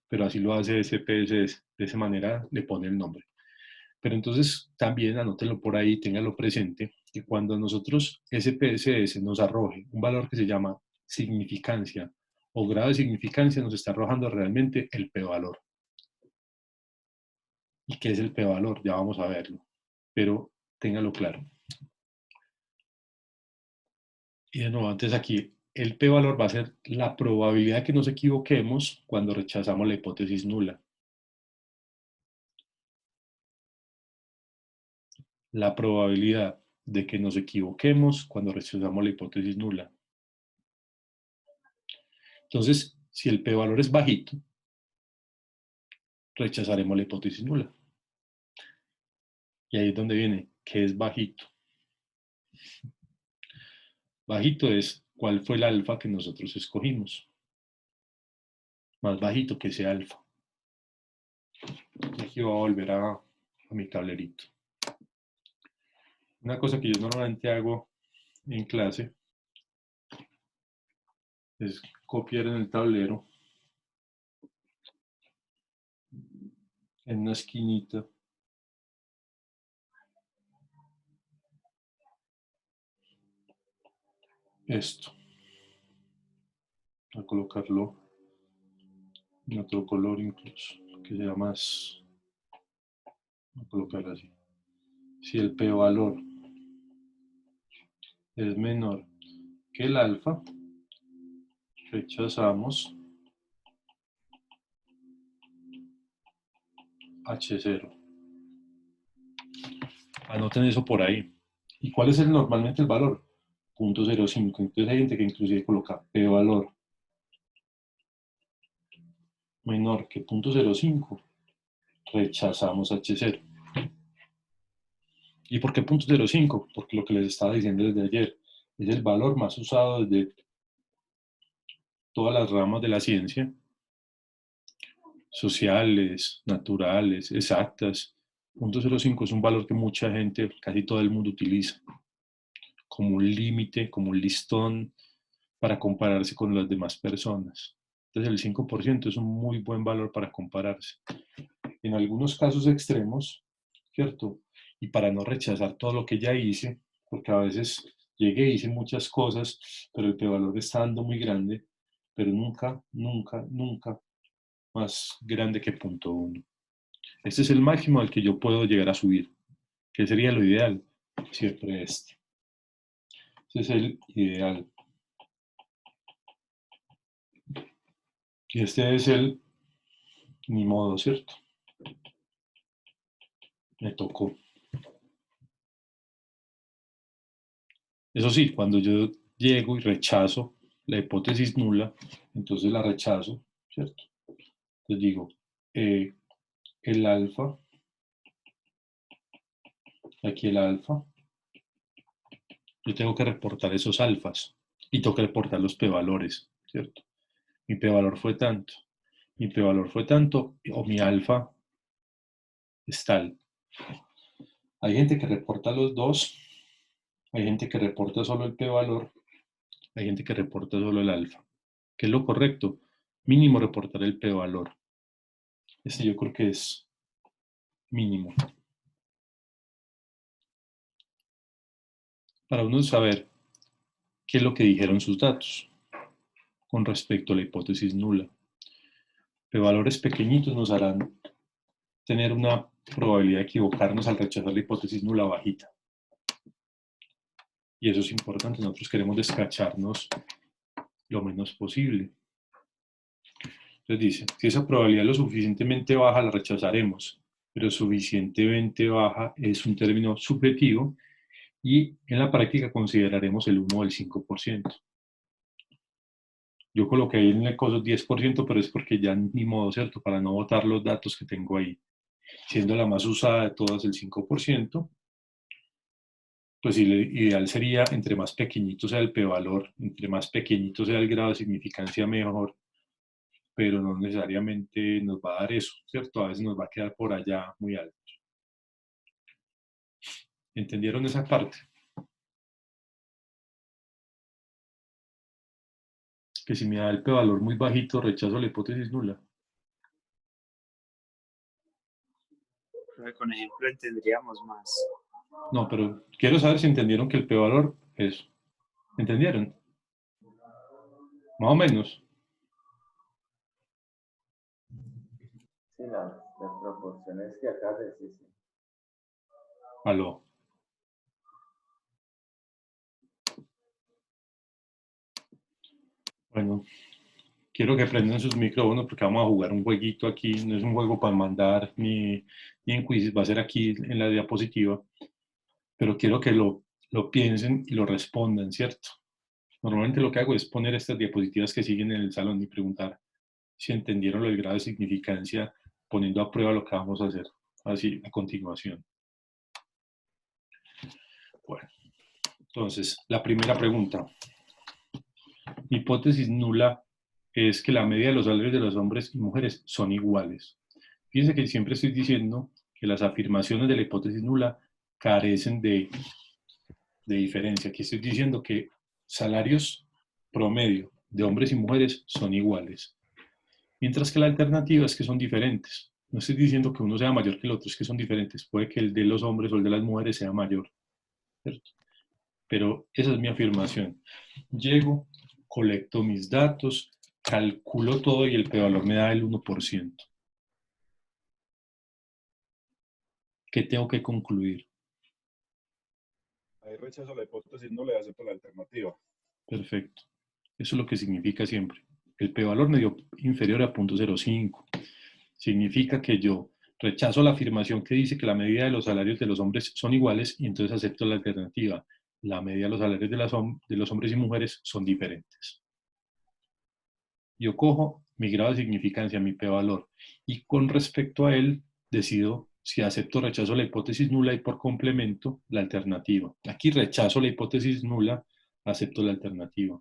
S1: Pero así lo hace SPSS. De esa manera le pone el nombre. Pero entonces también anótenlo por ahí, ténganlo presente, que cuando nosotros SPSS nos arroje un valor que se llama significancia o grado de significancia, nos está arrojando realmente el p-valor. ¿Y qué es el p-valor? Ya vamos a verlo, pero ténganlo claro. Y de nuevo, antes aquí, el p-valor va a ser la probabilidad de que nos equivoquemos cuando rechazamos la hipótesis nula. La probabilidad de que nos equivoquemos cuando rechazamos la hipótesis nula. Entonces, si el p-valor es bajito, rechazaremos la hipótesis nula. Y ahí es donde viene, ¿qué es bajito? Bajito es cuál fue el alfa que nosotros escogimos. Más bajito que ese alfa. Y aquí voy a volver a mi tablerito. Una cosa que yo normalmente hago en clase es copiar en el tablero, en una esquinita, esto. A colocarlo en otro color incluso, que sea más, voy a colocar así. Si el p-valor es menor que el alfa, rechazamos H0. Anoten eso por ahí. ¿Y cuál es normalmente el valor? 0.05. Entonces hay gente que inclusive coloca p-valor menor que 0.05, rechazamos H0. ¿Y por qué 0.05? Porque lo que les estaba diciendo desde ayer es el valor más usado desde todas las ramas de la ciencia, sociales, naturales, exactas. 0.05 es un valor que mucha gente, casi todo el mundo utiliza como un límite, como un listón para compararse con las demás personas. Entonces el 5% es un muy buen valor para compararse. En algunos casos extremos, ¿cierto? Y para no rechazar todo lo que ya hice, porque a veces llegué, hice muchas cosas, pero el p-valor está dando muy grande, pero nunca, nunca, nunca más grande que 0.1. Este es el máximo al que yo puedo llegar a subir, que sería lo ideal, siempre este. Este es el ideal. Y este es el ni modo, ¿cierto? Me tocó. Eso sí, cuando yo llego y rechazo la hipótesis nula, entonces la rechazo, ¿cierto? Entonces digo, el alfa, aquí el alfa, yo tengo que reportar esos alfas y tengo que reportar los p-valores, ¿cierto? Mi p-valor fue tanto, mi p-valor fue tanto, o mi alfa es tal. Hay gente que reporta los dos, hay gente que reporta solo el p-valor, hay gente que reporta solo el alfa. ¿Qué es lo correcto? Mínimo reportar el p-valor. Este yo creo que es mínimo. Para uno saber qué es lo que dijeron sus datos con respecto a la hipótesis nula. P-valores pequeñitos nos harán tener una probabilidad de equivocarnos al rechazar la hipótesis nula bajita. Y eso es importante, nosotros queremos descacharnos lo menos posible. Entonces dice, si esa probabilidad es lo suficientemente baja, la rechazaremos, pero suficientemente baja es un término subjetivo y en la práctica consideraremos el 1 o el 5%. Yo coloqué ahí en el coso 10%, pero es porque ya ni modo, ¿cierto? Para no botar los datos que tengo ahí. Siendo la más usada de todas el 5%, pues el ideal sería entre más pequeñito sea el p-valor, entre más pequeñito sea el grado de significancia mejor, pero no necesariamente nos va a dar eso, ¿cierto? A veces nos va a quedar por allá muy alto. ¿Entendieron esa parte? Que si me da el p-valor muy bajito, rechazo la hipótesis nula.
S3: Con ejemplo entenderíamos más.
S1: No, pero quiero saber si entendieron que el p-valor es. ¿Entendieron? Más o menos.
S4: Sí, las proporciones que acá decís. Sí.
S1: Aló. Bueno, quiero que prendan sus micrófonos porque vamos a jugar un jueguito aquí. No es un juego para mandar ni en quizzes, va a ser aquí en la diapositiva. Pero quiero que lo piensen y lo respondan, ¿cierto? Normalmente lo que hago es poner estas diapositivas que siguen en el salón y preguntar si entendieron el grado de significancia poniendo a prueba lo que vamos a hacer así a continuación. Bueno, entonces, la primera pregunta. Hipótesis nula es que la media de los salarios de los hombres y mujeres son iguales. Fíjense que siempre estoy diciendo que las afirmaciones de la hipótesis nula carecen de diferencia. Aquí estoy diciendo que salarios promedio de hombres y mujeres son iguales. Mientras que la alternativa es que son diferentes. No estoy diciendo que uno sea mayor que el otro, es que son diferentes. Puede que el de los hombres o el de las mujeres sea mayor, ¿cierto? Pero esa es mi afirmación. Llego, colecto mis datos, calculo todo y el p-valor me da el 1%. ¿Qué tengo que concluir?
S5: Ahí rechazo la hipótesis, no le acepto la alternativa.
S1: Perfecto. Eso es lo que significa siempre. El p-valor me dio inferior a 0.05. Significa que yo rechazo la afirmación que dice que la medida de los salarios de los hombres son iguales y entonces acepto la alternativa. La medida de los salarios de los hombres y mujeres son diferentes. Yo cojo mi grado de significancia, mi p-valor, y con respecto a él decido si acepto o rechazo la hipótesis nula y por complemento la alternativa. Aquí rechazo la hipótesis nula, acepto la alternativa.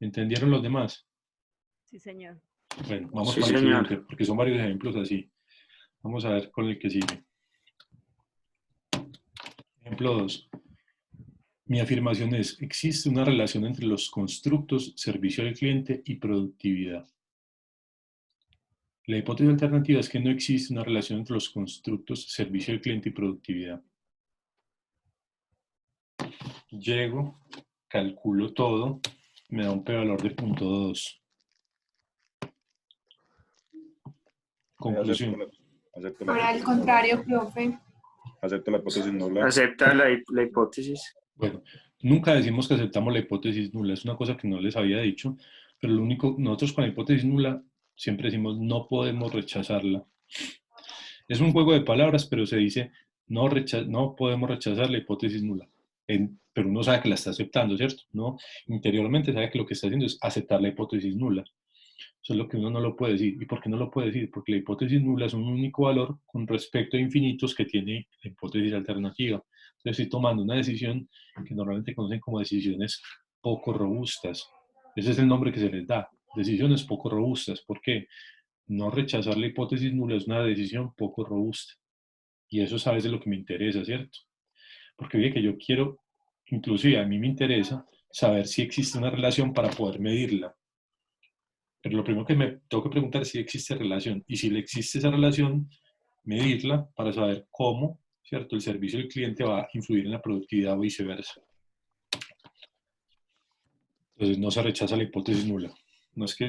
S1: ¿Entendieron los demás?
S6: Sí, señor.
S1: Bueno, vamos
S3: Sí,
S1: para el
S3: señor.
S1: siguiente, porque son varios ejemplos así. Vamos a ver con el que sigue. Ejemplo 2. Mi afirmación es, existe una relación entre los constructos servicio al cliente y productividad. La hipótesis alternativa es que no existe una relación entre los constructos servicio al cliente y productividad. Llego, calculo todo, me da un p-valor de 0.2. Conclusión.
S5: Acepto la
S7: Ahora al
S5: hipótesis
S7: contrario, profe.
S5: nula. Acepto la hipótesis nula.
S3: Acepta la hipótesis.
S1: Bueno, nunca decimos que aceptamos la hipótesis nula, es una cosa que no les había dicho, pero lo único, nosotros con la hipótesis nula siempre decimos no podemos rechazarla. Es un juego de palabras, pero se dice no podemos rechazar la hipótesis nula. Pero uno sabe que la está aceptando, ¿cierto? ¿No? Interiormente sabe que lo que está haciendo es aceptar la hipótesis nula. Eso es lo que uno no lo puede decir. ¿Y por qué no lo puede decir? Porque la hipótesis nula es un único valor con respecto a infinitos que tiene la hipótesis alternativa. Entonces estoy tomando una decisión que normalmente conocen como decisiones poco robustas. Ese es el nombre que se les da. Decisiones poco robustas. ¿Por qué? No rechazar la hipótesis nula es una decisión poco robusta. Y eso es a veces lo que me interesa, ¿cierto? Porque oye, que yo quiero, inclusive a mí me interesa saber si existe una relación para poder medirla. Pero lo primero que me tengo que preguntar es si existe relación. Y si le existe esa relación, medirla para saber cómo, ¿cierto? El servicio del cliente va a influir en la productividad o viceversa. Entonces no se rechaza la hipótesis nula. No es que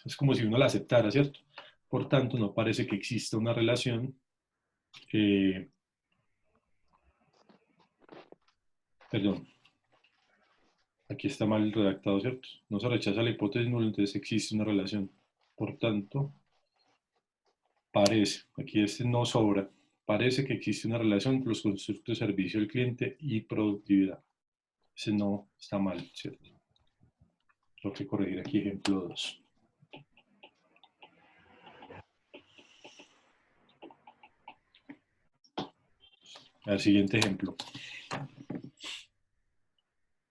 S1: es como si uno la aceptara, ¿cierto? Por tanto, no parece que exista una relación. Perdón. Aquí está mal redactado, ¿cierto? No se rechaza la hipótesis nula, entonces existe una relación. Por tanto, parece, aquí este no sobra, parece que existe una relación entre los constructos de servicio al cliente y productividad. Ese no está mal, ¿cierto? Tengo que corregir aquí ejemplo 2. El siguiente ejemplo.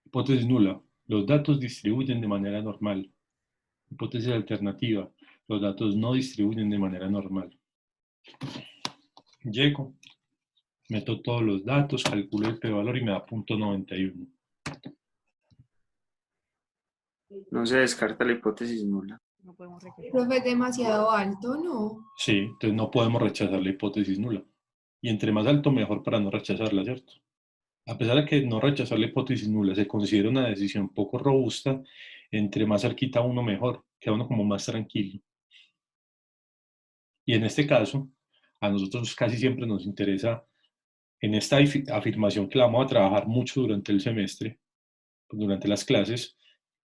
S1: Hipótesis nula. Los datos distribuyen de manera normal. Hipótesis alternativa. Los datos no distribuyen de manera normal. Llego, meto todos los datos, calculo el p-valor y me da 0.91.
S3: No se descarta la hipótesis nula.
S6: No podemos rechazar.
S7: Profe, es demasiado alto, ¿no?
S1: Sí, entonces no podemos rechazar la hipótesis nula. Y entre más alto, mejor para no rechazarla, ¿cierto? A pesar de que no rechazar la hipótesis nula se considera una decisión poco robusta, entre más cerquita uno mejor, queda uno como más tranquilo. Y en este caso, a nosotros casi siempre nos interesa, en esta afirmación que la vamos a trabajar mucho durante el semestre, durante las clases,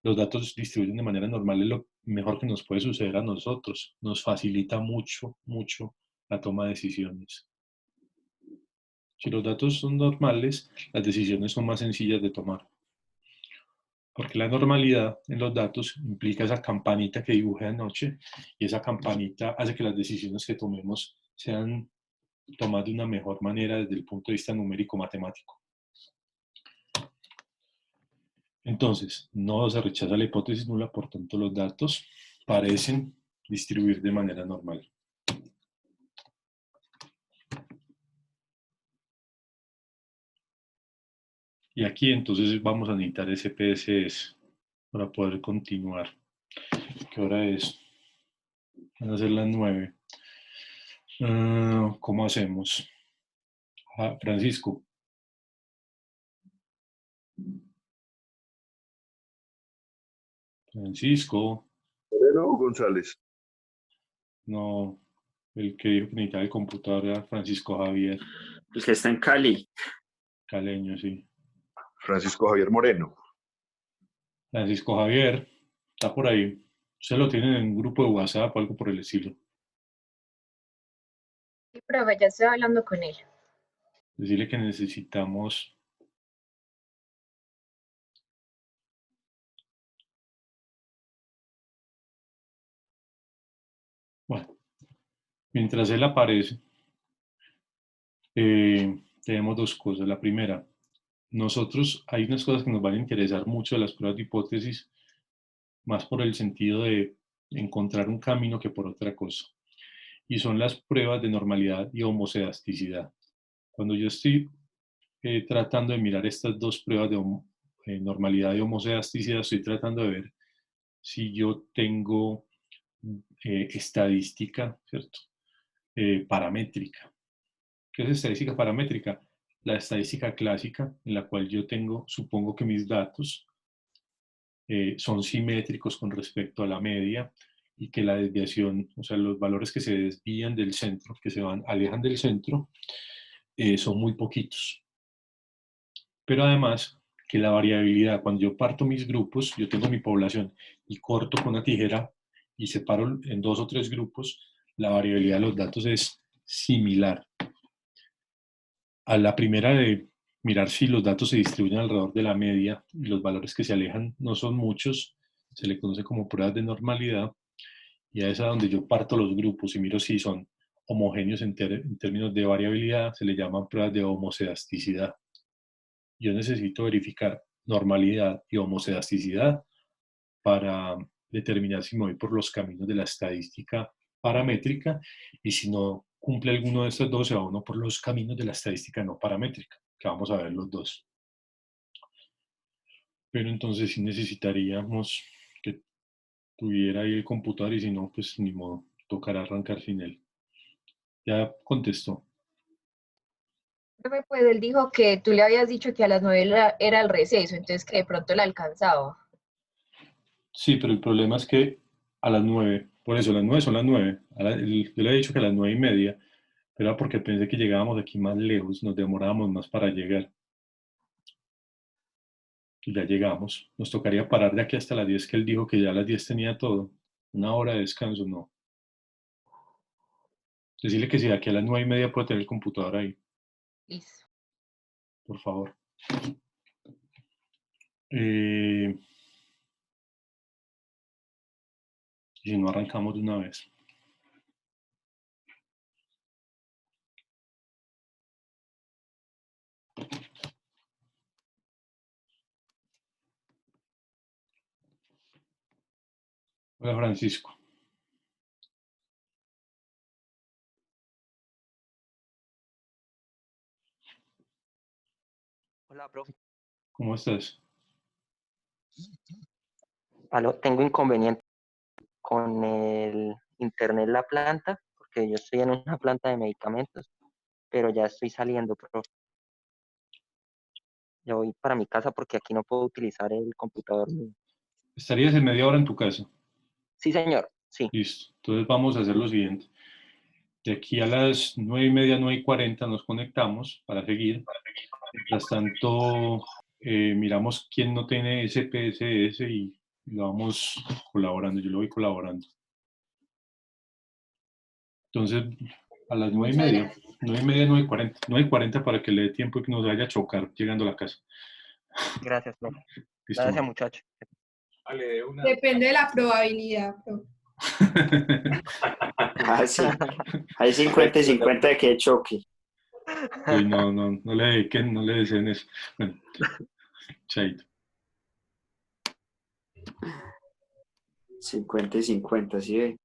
S1: los datos distribuyen de manera normal, es lo mejor que nos puede suceder a nosotros. Nos facilita mucho, mucho la toma de decisiones. Si los datos son normales, las decisiones son más sencillas de tomar. Porque la normalidad en los datos implica esa campanita que dibujé anoche, y esa campanita hace que las decisiones que tomemos sean tomadas de una mejor manera desde el punto de vista numérico-matemático. Entonces, no se rechaza la hipótesis nula, por tanto los datos parecen distribuir de manera normal. Y aquí entonces vamos a necesitar ese PSS para poder continuar. ¿Qué hora es? Van a ser las 9. ¿Cómo hacemos? Francisco. Francisco.
S8: Moreno González.
S1: No, el que dijo que necesitaba el computador era Francisco Javier.
S3: El que está en Cali.
S1: Caleño, sí.
S8: Francisco Javier Moreno.
S1: Francisco Javier, está por ahí. Usted lo tiene en un grupo de WhatsApp o algo por el estilo.
S9: Sí, profe, ya estoy hablando con él.
S1: Decirle que necesitamos Bueno, mientras él aparece, tenemos dos cosas. La primera, nosotros hay unas cosas que nos van a interesar mucho de las pruebas de hipótesis, más por el sentido de encontrar un camino que por otra cosa. Y son las pruebas de normalidad y homocedasticidad. Cuando yo estoy tratando de mirar estas dos pruebas de normalidad y homocedasticidad, estoy tratando de ver si yo tengo estadística, ¿cierto? Paramétrica. ¿Qué es estadística paramétrica? La estadística clásica en la cual yo tengo, supongo que mis datos son simétricos con respecto a la media y que la desviación, o sea, los valores que se desvían del centro, que alejan del centro, son muy poquitos. Pero además que la variabilidad, cuando yo parto mis grupos, yo tengo mi población y corto con una tijera y separo en 2 o 3 grupos, la variabilidad de los datos es similar. A la primera de mirar si los datos se distribuyen alrededor de la media y los valores que se alejan no son muchos, se le conoce como pruebas de normalidad, y a esa donde yo parto los grupos y miro si son homogéneos en términos de variabilidad, se le llaman pruebas de homocedasticidad. Yo necesito verificar normalidad y homocedasticidad para determinar si me voy por los caminos de la estadística paramétrica, y si no cumple alguno de estos dos, se va uno por los caminos de la estadística no paramétrica, que vamos a ver los dos. Pero entonces sí necesitaríamos que tuviera ahí el computador, y si no, pues ni modo, tocará arrancar sin él. Ya contestó.
S9: Profe, pues él dijo que tú le habías dicho que a las 9 era el receso, entonces que de pronto la alcanzaba.
S1: Sí, pero el problema es que a las 9, por eso las 9 son las 9. Yo le he dicho que a las 9:30, pero era porque pensé que llegábamos aquí más lejos, nos demorábamos más para llegar. Y ya llegamos. Nos tocaría parar de aquí hasta las 10, que él dijo que ya a las 10 tenía todo. Una hora de descanso, no. Decirle que si de aquí a las 9:30 puede tener el computador ahí,
S9: Listo.
S1: por favor. Y si no, arrancamos de una vez. Hola, Francisco.
S10: Hola, profe.
S1: ¿Cómo estás?
S10: Aló, tengo inconveniente con el internet la planta, porque yo estoy en una planta de medicamentos, pero ya estoy saliendo, profe. Ya voy para mi casa porque aquí no puedo utilizar el computador mío.
S1: ¿Estarías en media hora en tu casa?
S10: Sí, señor, sí.
S1: Listo. Entonces vamos a hacer lo siguiente. De aquí a las 9:30, 9:40 nos conectamos para seguir. Mientras tanto, miramos quién no tiene SPSS y lo vamos colaborando. Yo lo voy colaborando. Entonces, a las 9:30, 9:30, 9:40. 9:40 para que le dé tiempo y que no se vaya a chocar llegando a la casa.
S10: Gracias, profe.
S1: Listo.
S10: Gracias, muchacho.
S7: Depende de la probabilidad, profe.
S3: Ah, sí. Hay 50 y 50 de que choque.
S1: Uy, no le dediquen, no le deseen eso. Bueno, chaito.
S3: 50 y 50, ¿sí ve?